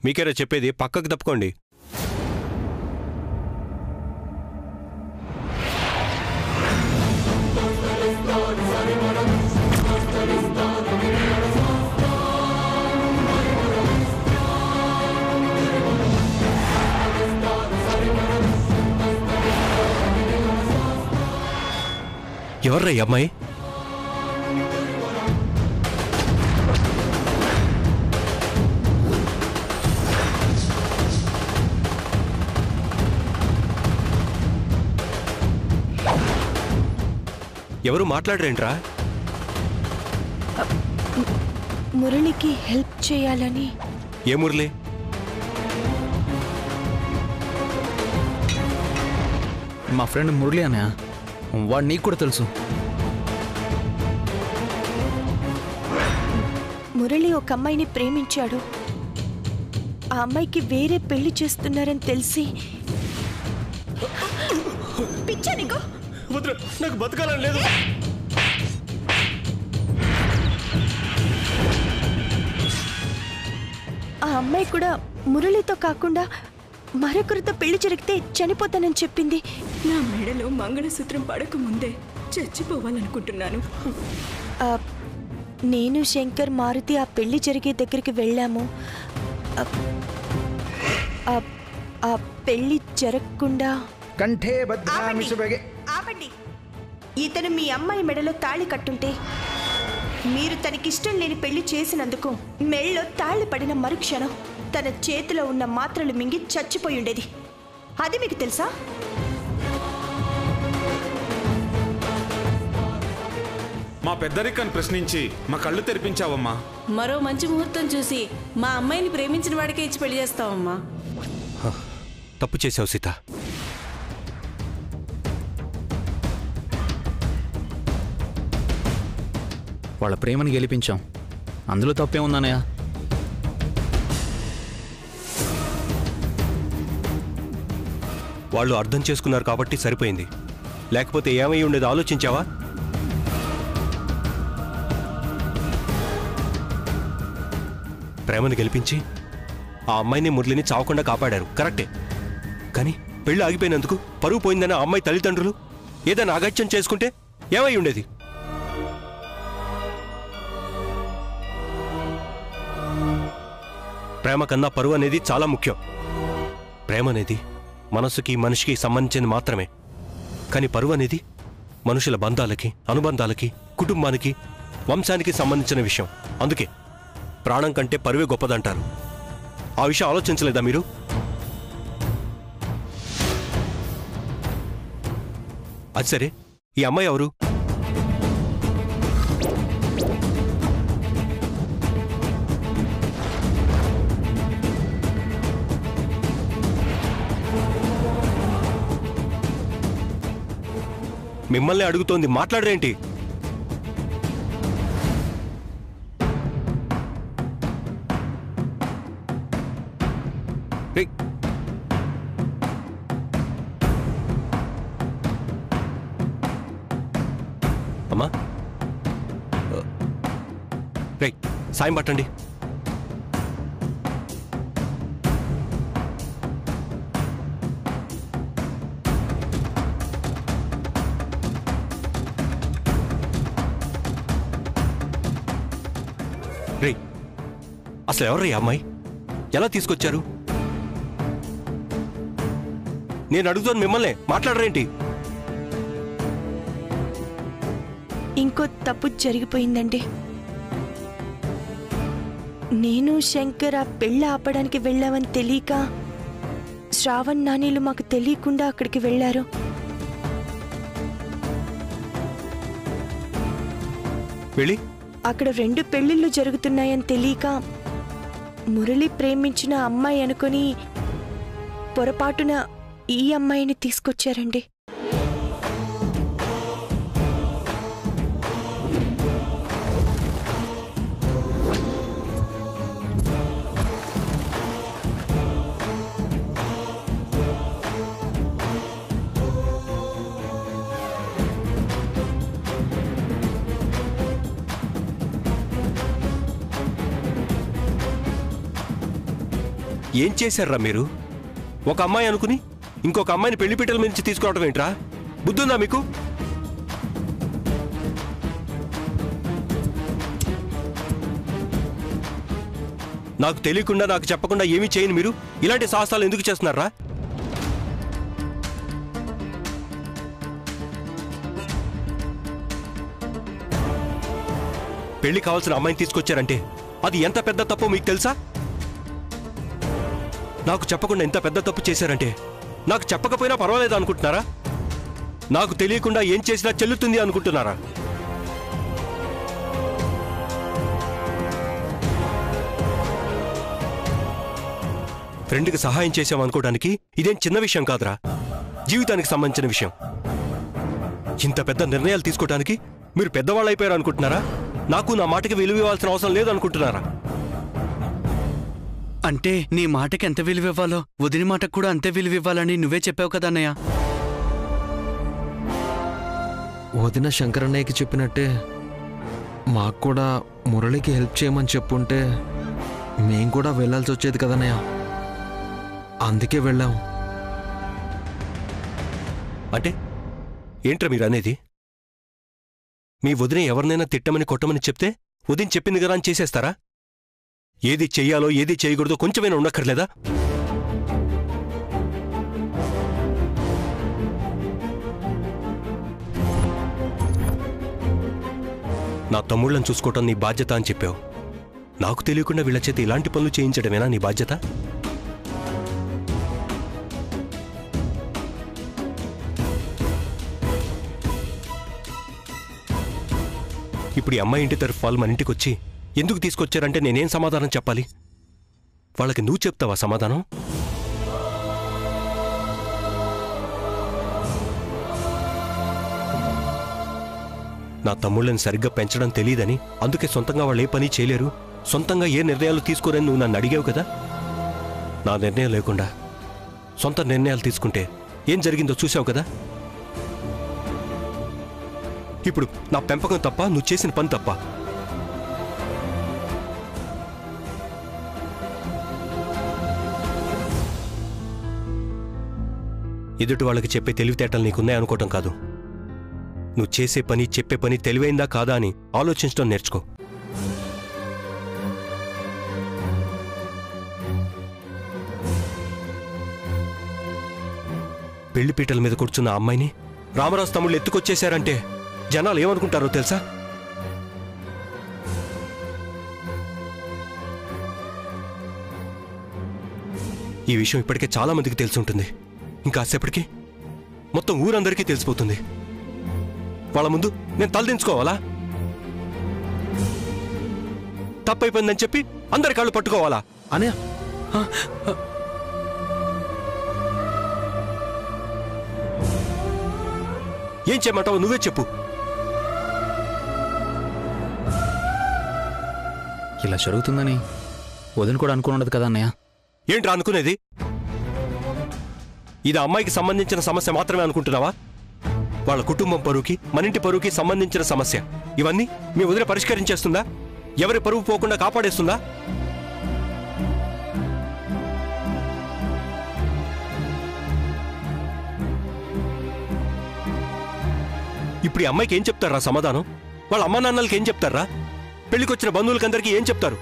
మీకేరా చెప్పేది, పక్కకు తప్పుకోండి. ఎవర్రా ఈ అమ్మాయి? ఎవరు మాట్లాడరేంట్రా? మురళికి హెల్ప్ చేయాలని. ఏ మురళి? మా ఫ్రెండ్ మురళి అన్నయ్య, వాడు నీకు కూడా తెలుసు. మురళి ఒక అమ్మాయిని ప్రేమించాడు. ఆ అమ్మాయికి వేరే పెళ్లి చేస్తున్నారని తెలిసి. పిచ్చా నీకు? నాకు బతకాలని లేదు. ఆ అమ్మాయి కూడా మురళితో కాకుండా మరొకరితో పెళ్లి జరిగితే చనిపోతానని చెప్పింది. నా మెడలో మంగళసూత్రం పడక ముందే చచ్చిపోవాలనుకుంటున్నాను. నేను శంకర్ మారుతి ఆ పెళ్లి జరిగే దగ్గరికి వెళ్ళాము. ఆ పెళ్లి జరగకుండా. ఆపండి. ఇతను మీ అమ్మాయి మెడలో తాళి కట్టుంటే మీరు తనకిష్టం లేని పెళ్లి చేసినందుకు మెడలో తాళి పడిన మరుక్షణం తన చేతిలో ఉన్న మాత్రలు మింగి చచ్చిపోయి ఉండేది. అది మీకు తెలుసా? మా పెద్దరికని ప్రశ్నించి మా కళ్ళు తెరిపించావమ్మా. మరో మంచి ముహూర్తం చూసి మా అమ్మాయిని ప్రేమించిన వాడికే ఇచ్చి పెళ్లి చేస్తావమ్మా. తప్పు చేసావు సీత. వాళ్ళ ప్రేమని గెలిపించాం, అందులో తప్పే ఉందన్నయ్య. వాళ్ళు అర్థం చేసుకున్నారు కాబట్టి సరిపోయింది. లేకపోతే ఏమై ఉండేది ఆలోచించావా? ప్రేమను గెలిపించి ఆ అమ్మాయిని మురళిని చావకుండా కాపాడారు, కరెక్టే. కానీ పెళ్లి ఆగిపోయినందుకు పరువు పోయిందని ఆ అమ్మాయి తల్లిదండ్రులు ఏదైనా అగత్యం చేసుకుంటే ఏమై ఉండేది? ప్రేమ కన్నా పరువు అనేది చాలా ముఖ్యం. ప్రేమ అనేది మనసుకి మనిషికి సంబంధించింది మాత్రమే. కానీ పరువు అనేది మనుషుల బంధాలకి, అనుబంధాలకి, కుటుంబానికి, వంశానికి సంబంధించిన విషయం. అందుకే ప్రాణం కంటే పరువే గొప్పదంటారు. ఆ విషయం ఆలోచించలేదా మీరు? అది సరే, ఈ అమ్మాయి ఎవరు? మిమ్మల్ని అడుగుతోంది, మాట్లాడరేంటి? అమ్మా, రేయ్ సాయం పట్టండి. రేయ్, అసలు ఎవరు ఈ అమ్మాయి? ఎలా తీసుకొచ్చారు? నేను అడుగుతాను మిమ్మల్ని, మాట్లాడరేంటి? ఇంకో తప్పు జరిగిపోయిందండి. నేను శంకర్ ఆ పెళ్ళి ఆపడానికి వెళ్ళామని తెలియక శ్రావణ్ నానీలు మాకు తెలియకుండా అక్కడికి వెళ్ళారు. వెళ్ళి అక్కడ 2 పెళ్లిళ్ళు జరుగుతున్నాయని తెలియక మురళి ప్రేమించిన అమ్మాయి అనుకుని పొరపాటున ఈ అమ్మాయిని తీసుకొచ్చారండి. ఏం చేశారా మీరు? ఒక అమ్మాయి అనుకుని ఇంకొక అమ్మాయిని పెళ్లిపీటల నుంచి తీసుకురావడం ఏంట్రా? బుద్ధుందా మీకు? నాకు తెలియకుండా నాకు చెప్పకుండా ఏమీ చేయని మీరు ఇలాంటి సాహసాలు ఎందుకు చేస్తున్నారా? పెళ్లి కావాల్సిన అమ్మాయిని తీసుకొచ్చారంటే అది ఎంత పెద్ద తప్పో మీకు తెలుసా? నాకు చెప్పకుండా ఎంత పెద్ద తప్పు చేశారంటే నాకు చెప్పకపోయినా పర్వాలేదు అనుకుంటున్నారా? నాకు తెలియకుండా ఏం చేసినా చెల్లుతుంది అనుకుంటున్నారా? ఫ్రెండ్కి సహాయం చేశామనుకోవడానికి ఇదేం చిన్న విషయం కాదురా, జీవితానికి సంబంధించిన విషయం. ఇంత పెద్ద నిర్ణయాలు తీసుకోవడానికి మీరు పెద్దవాళ్ళు అయిపోయారు అనుకుంటున్నారా? నాకు నా మాటకి విలువ ఇవ్వాల్సిన అవసరం లేదు అనుకుంటున్నారా? అంటే నీ మాటకి ఎంత విలువ ఇవ్వాలో వదిన మాటకు కూడా అంతే విలువ ఇవ్వాలని నువ్వే చెప్పావు కదా అన్నయ్య. వదిన శంకరన్నయ్యకి చెప్పినట్టే మాకు కూడా మురళికి హెల్ప్ చేయమని చెప్పుంటే మేం కూడా వెళ్ళాల్సి వచ్చేది కదన్నయ్య. అందుకే వెళ్ళాం. అంటే ఏంట్రా మీరు అనేది? మీ వదిన ఎవరినైనా తిట్టమని కొట్టమని చెప్తే వదిన చెప్పింది కదా అని చేసేస్తారా? ఏది చెయ్యాలో ఏది చేయకూడదో కొంచెమైనా ఉండక్కర్లేదా? నా తమ్ముళ్ళని చూసుకోవటం నీ బాధ్యత అని చెప్పావు. నాకు తెలియకుండా వీళ్ళ చేత ఇలాంటి పనులు చేయించడమేనా నీ బాధ్యత? ఇప్పుడు ఈ అమ్మాయి ఇంటి తరఫు వాళ్ళు మన ఇంటికి వచ్చి ఎందుకు తీసుకొచ్చారంటే నేనేం సమాధానం చెప్పాలి? వాళ్ళకి నువ్వు చెప్తావా సమాధానం? నా తమ్ముళ్ళని సరిగ్గా పెంచడం తెలియదని అందుకే సొంతంగా వాళ్ళు ఏ పని చేయలేరు, సొంతంగా ఏ నిర్ణయాలు తీసుకోరని నువ్వు నన్ను అడిగావు కదా. నా నిర్ణయం లేకుండా సొంత నిర్ణయాలు తీసుకుంటే ఏం జరిగిందో చూసావు కదా. ఇప్పుడు నా పెంపకం తప్ప, నువ్వు చేసిన పని తప్ప? ఎదుటి వాళ్ళకి చెప్పే తెలివితేటలు నీకున్నాయనుకోవటం కాదు, నువ్వు చేసే పని చెప్పే పని తెలివైందా కాదా అని ఆలోచించడం నేర్చుకో. పెళ్లిపీటల మీద కూర్చున్న అమ్మాయిని రామరాజు తమ్ముళ్ళు ఎత్తుకొచ్చేశారంటే జనాలు ఏమనుకుంటారో తెలుసా? ఈ విషయం ఇప్పటికే చాలా మందికి తెలిసి ఉంటుంది. ఇంకాసేపటికి మొత్తం ఊరందరికీ తెలిసిపోతుంది. వాళ్ళ ముందు నేను తలదించుకోవాలా? తప్పైపోయిందని చెప్పి అందరి కాళ్ళు పట్టుకోవాలా? అనయ్య ఏం చేయమంటావు? నువ్వే చెప్పు. ఇలా జరుగుతుందని వదిన కూడా అనుకుని ఉండదు కదా అన్నయ్య. ఏంట్రా అనుకునేది? ఇది అమ్మాయికి సంబంధించిన సమస్య మాత్రమే అనుకుంటున్నావా? వాళ్ళ కుటుంబం పరువుకి మనింటి పరువుకి సంబంధించిన సమస్య. ఇవన్నీ మీ వదిన పరిష్కరించేస్తుందా? ఎవరి పరువు పోకుండా కాపాడేస్తుందా? ఇప్పుడు ఈ అమ్మాయికి ఏం చెప్తారా సమాధానం? వాళ్ళ అమ్మా నాన్నలకి ఏం చెప్తారా? పెళ్లికొచ్చిన బంధువులకందరికీ ఏం చెప్తారు?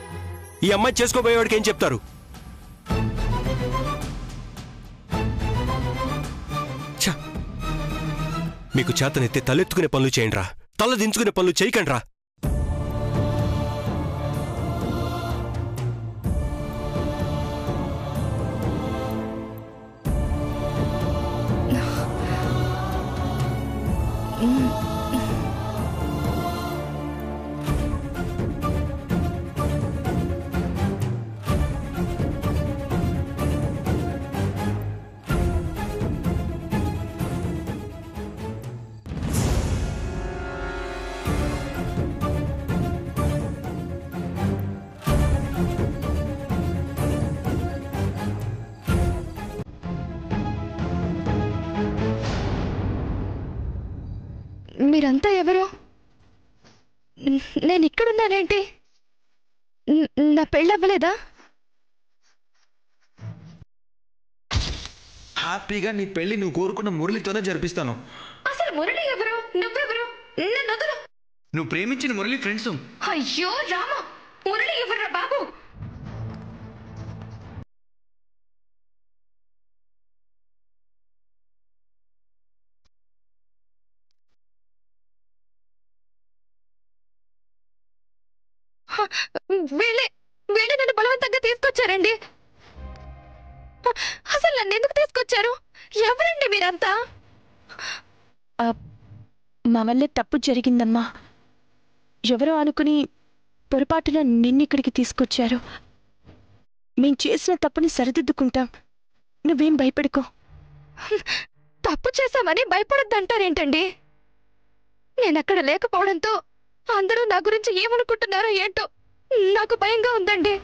ఈ అమ్మాయి చేసుకోబోయేవాడికి ఏం చెప్తారు? మీకు చేతనెత్తే తలెత్తుకునే పనులు చేయండిరా, తల దించుకునే పనులు చేయకండ్రా. మీరంతా ఎవరు? నేను ఇక్కడున్నానేంటి? నా పెళ్ళవ్వలేదా? హ్యాపీగా నీ పెళ్లి నువ్వు కోరుకున్న మురళితోనే జరిపిస్తాను. అసలు మురళి ఎవరు? నువ్వెవరు? నన్ను వదలు. నువ్వు ప్రేమించిన మురళి ఫ్రెండ్స్. అయ్యో రామ, మురళి ఎవర్రా బాబు? వీళ్ళే వీళ్ళే నన్ను బలవంతంగా తీసుకొచ్చారండి. అసలు నన్ను ఎందుకు తీసుకొచ్చారు? ఎవరండి మీరంతా? మా వల్లే తప్పు జరిగిందమ్మా. ఎవరో అనుకుని పొరపాటున నిన్నిక్కడికి తీసుకొచ్చారు. మేం చేసిన తప్పుని సరిదిద్దుకుంటాం, నువ్వేం భయపడుకో. తప్పు చేశామని భయపడొద్దంటారేంటండి? నేనక్కడ లేకపోవడంతో అందరూ నా గురించి ఏమనుకుంటున్నారో ఏంటో నాకు భయంగా ఉందండి.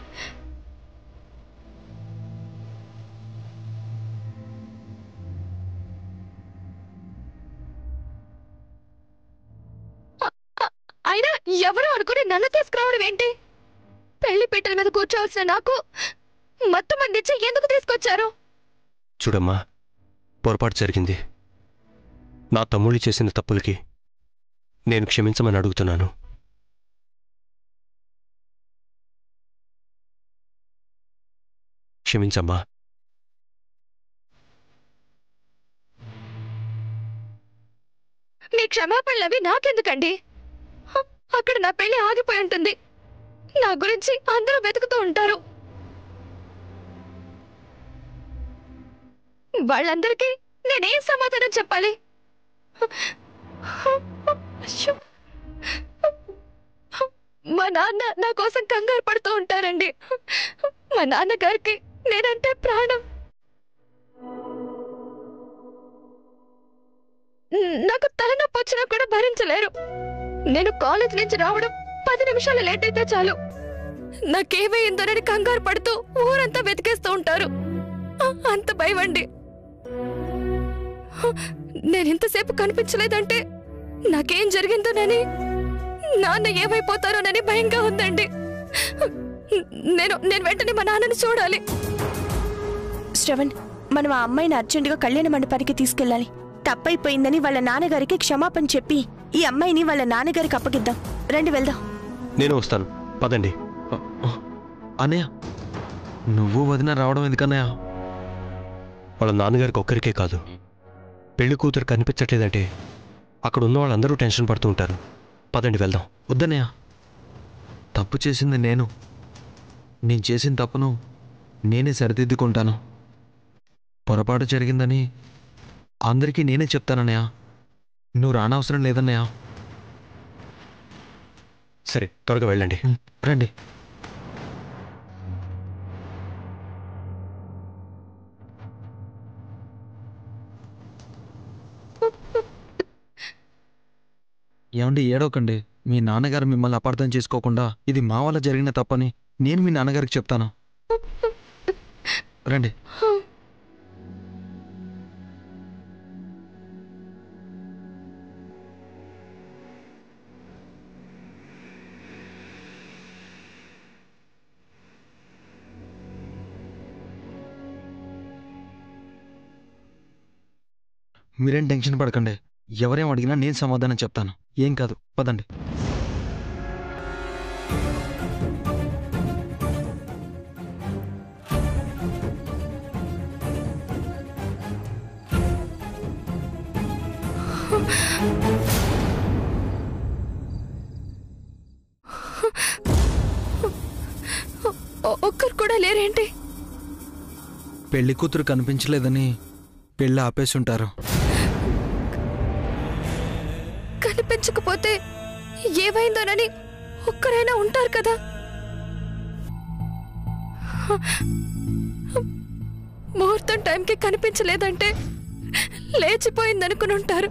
అయినా ఎవరో అనుకుని నన్ను తీసుకురావడం ఏంటి? పెళ్లి పీటల మీద కూర్చోవలసిన నాకు మొత్తం అందించి ఎందుకు తీసుకొచ్చారు? చూడమ్మా, పొరపాటు జరిగింది. నా తమ్ముళ్ళు చేసిన తప్పులకి నేను క్షమించమని అడుగుతున్నాను. క్షమించమ్మా. మీ క్షమాపణలవి నాకెందుకండి? అక్కడ నా పెళ్లి ఆగిపోయి ఉంటుంది. నా గురించి అందరూ వెతుకుతూ ఉంటారు. వాళ్ళందరికీ నేనేం సమాధానం చెప్పాలి? అయ్యో. మా నాన్న నా కోసం కంగారు పడుతూ ఉంటారండి. మా నాన్నగారికి నేనంటే ప్రాణం. నాకు తలనొప్పి వచ్చినా కూడా భరించలేరు. నేను కాలేజ్ నుంచి రావడం 10 నిమిషాలు లేట్ అయితే చాలు నాకేమైందోనని కంగారు పడుతూ ఊరంతా వెతికేస్తూ ఉంటారు. అంత భయమండి. నేనింతసేపు కనిపించలేదంటే నాకేం జరిగిందోనని, నాన్న ఏమైపోతారోనని భయంగా ఉందండి. నేను వెంటనే మా నాన్నని చూడాలి. శ్రవణ్, మనం ఆ అమ్మాయిని అర్జెంటుగా కళ్యాణ మండపానికి తీసుకెళ్ళాలి. తప్పైపోయిందని వాళ్ళ నాన్నగారికి క్షమాపణ చెప్పి ఈ అమ్మాయిని వాళ్ళ నాన్నగారికి అప్పగిద్దాం. రండి వెళ్దాం. నేను వస్తాను, పదండి. అన్నయ్య, నువ్వు వదిన రావడం ఎందుకన్నయ్య? వాళ్ళ నాన్నగారికి ఒక్కరికే కాదు, పెళ్లి కూతురు కనిపించట్లేదంటే అక్కడ ఉన్న వాళ్ళందరూ టెన్షన్ పడుతూ ఉంటారు. పదండి వెళ్దాం. వద్దన్నయ్య, తప్పు చేసింది నేను చేసిన తప్పును నేనే సరిదిద్దుకుంటాను. పొరపాటు జరిగిందని అందరికీ నేనే చెప్తానన్నయ్య. నువ్వు రానవసరం లేదన్నయ్య. సరే, త్వరగా వెళ్ళండి. రండి. ఏమండి, ఏడవకండి. మీ నాన్నగారు మిమ్మల్ని అపార్థం చేసుకోకుండా ఇది మా వల్ల జరిగిన తప్పని నేను మీ నాన్నగారికి చెప్తాను. రండి. మీరేం టెన్షన్ పడకండి. ఎవరేం అడిగినా నేను సమాధానం చెప్తాను. ఏం కాదు, పదండి. ఒక్కరు కూడా లేరేంటి? పెళ్లి కూతురు కనిపించలేదని పెళ్ళి ఆపేసుంటారు. కనిపించకపోతే ఏమైందోనని ఒక్కరైనా ఉంటారు కదా. ముహూర్తం టైంకి కనిపించలేదంటే లేచిపోయిందనుకుని ఉంటారు.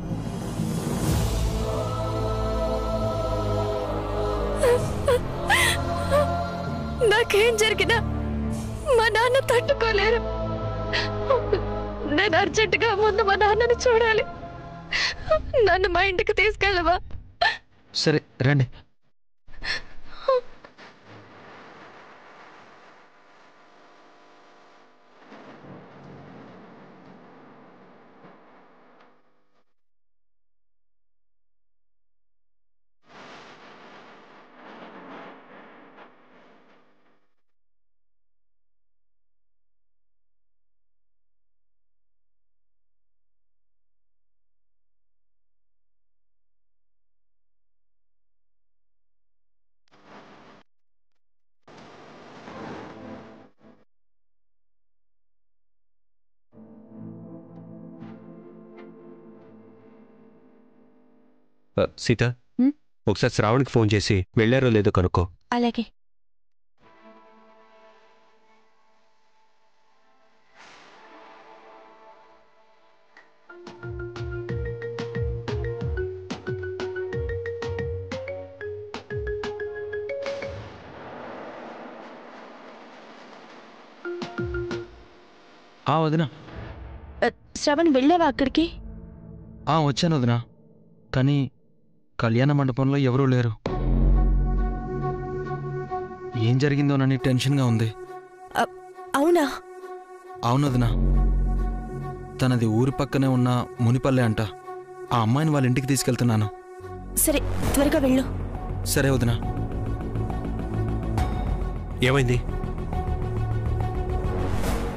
నాకేం జరిగినా మా నాన్న తట్టుకోలేరు. నేను అర్జెంటుగా ముందు మా నాన్నని చూడాలి. నన్ను మా ఇంటికి తీసుకెళ్ళవా? సరే, రండి. సీత ఒకసారి శ్రావణ్కి ఫోన్ చేసి వెళ్ళారో లేదో కనుక్కో. అలాగే. వదినా. శ్రవణ్ వెళ్ళావా అక్కడికి? వచ్చాను వదినా, కానీ కళ్యాణ మండపంలో ఎవరూ లేరు. ఏం జరిగిందోనని టెన్షన్గా ఉంది. అవునా? అవును వదినా, తనది ఊరి పక్కనే ఉన్న మునిపల్లె అంట. ఆ అమ్మాయిని వాళ్ళ ఇంటికి తీసుకెళ్తున్నాను. సరే, త్వరగా వెళ్ళు. సరే వదినా. ఏమైంది?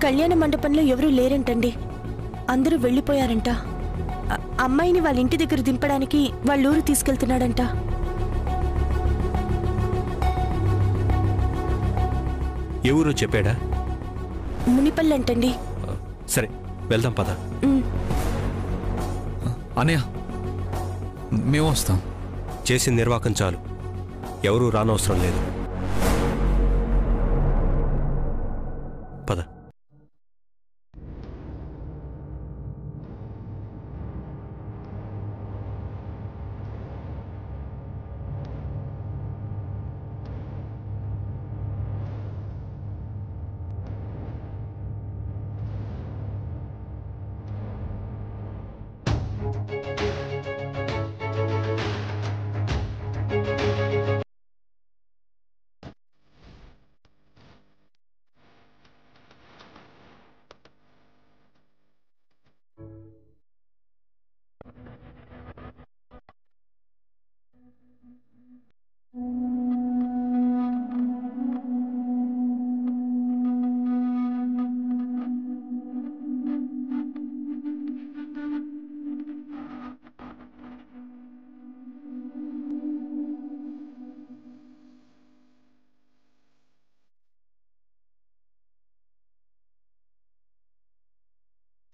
కళ్యాణ మండపంలో ఎవరూ లేరంటండి. అందరూ వెళ్ళిపోయారంట. అమ్మాయిని వాళ్ళ ఇంటి దగ్గర దింపడానికి వాళ్ళూరు తీసుకెళ్తున్నాడంట. ఏ ఊరో చెప్పాడా? మునిపల్లంటండి. సరే వెళ్దాం పద. అనయ్య, మేము వస్తాం. చేసిన నిర్వాకం చాలు, ఎవరూ రానవసరం లేదు. పద.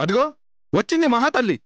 అదిగో వచ్చింది మహాతల్లి.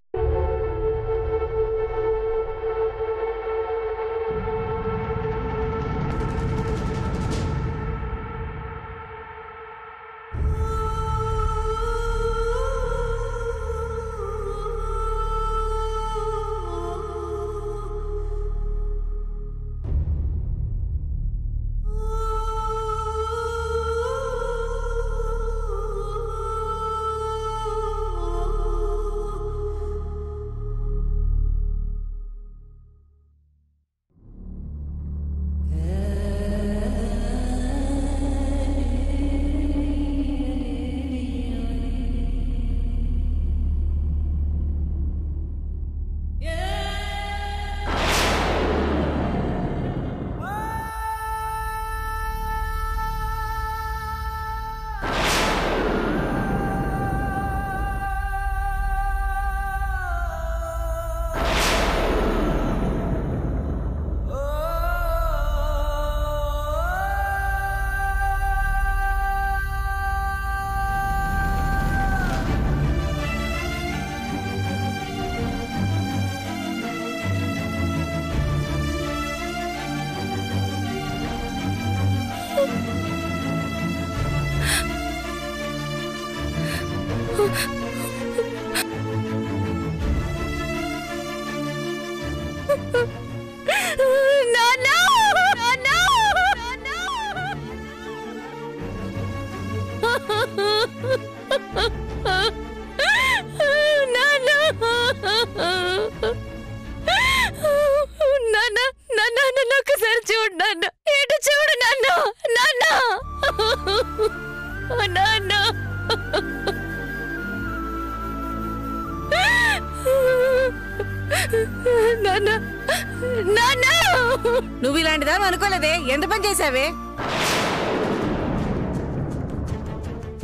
నువ్వు ఇలాంటిదా అనుకోలేదే. ఎంత పని చేసావే?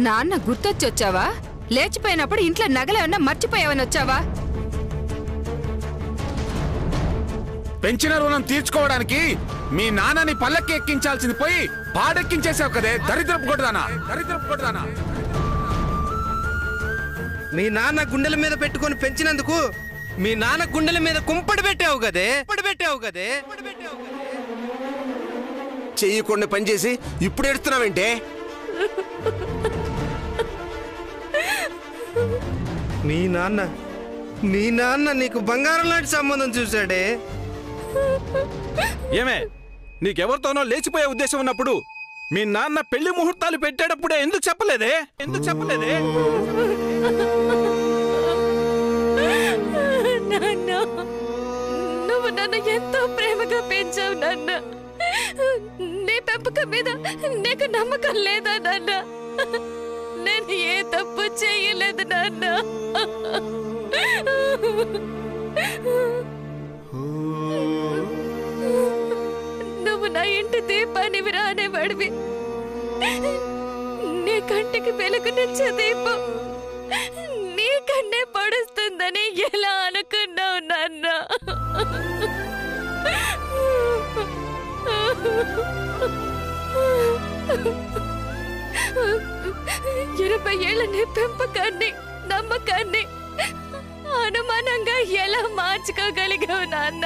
నాన్న గుర్తొచ్చొచ్చావా? లేచిపోయినప్పుడు ఇంట్లో నగలేమన్నా మర్చిపోయావని వచ్చావా? పెంచిన రుణం తీర్చుకోవడానికి మీ నాన్నని పల్లకి ఎక్కించాల్సింది పోయి పాడెక్కించేసావు కదే దరిద్రపు కొట్టదానా. మీ నాన్న గుండెల మీద పెట్టుకొని పెంచినందుకు మీ నాన్న గుండెల మీద కుంపడి పెట్టావు కదే చెయ్యకుండా పని చేసి ఇప్పుడు ఎడుతున్నావేంటే? మీ నాన్న నీకు బంగారం లాంటి సంబంధం చూశాడే. ఏమే, నీకెవరితోనో లేచిపోయే ఉద్దేశం ఉన్నప్పుడు మీ నాన్న పెళ్లి ముహూర్తాలు పెట్టేటప్పుడే ఎందుకు చెప్పలేదే? నాన్న, నువ్వు నన్ను ఎంతో ప్రేమగా పెంచావు నాన్న. నీ పెంపకం మీద నీకు నమ్మకం లేదా నాన్న? నేను ఏ తప్పు చేయలేదు నాన్న. నువ్వు నా ఇంటి దీపాన్ని రానేవాడివి. నీ కంటికి వెలుగునిచ్చే దీపం నీ కన్నే పడుస్తుందని ఎలా అనుకున్నావు నాన్న? 20 ఏళ్ల నీ పెంపకాన్ని, నమ్మకాన్ని అనుమానంగా ఎలా మార్చుకోగలిగావు నాన్న?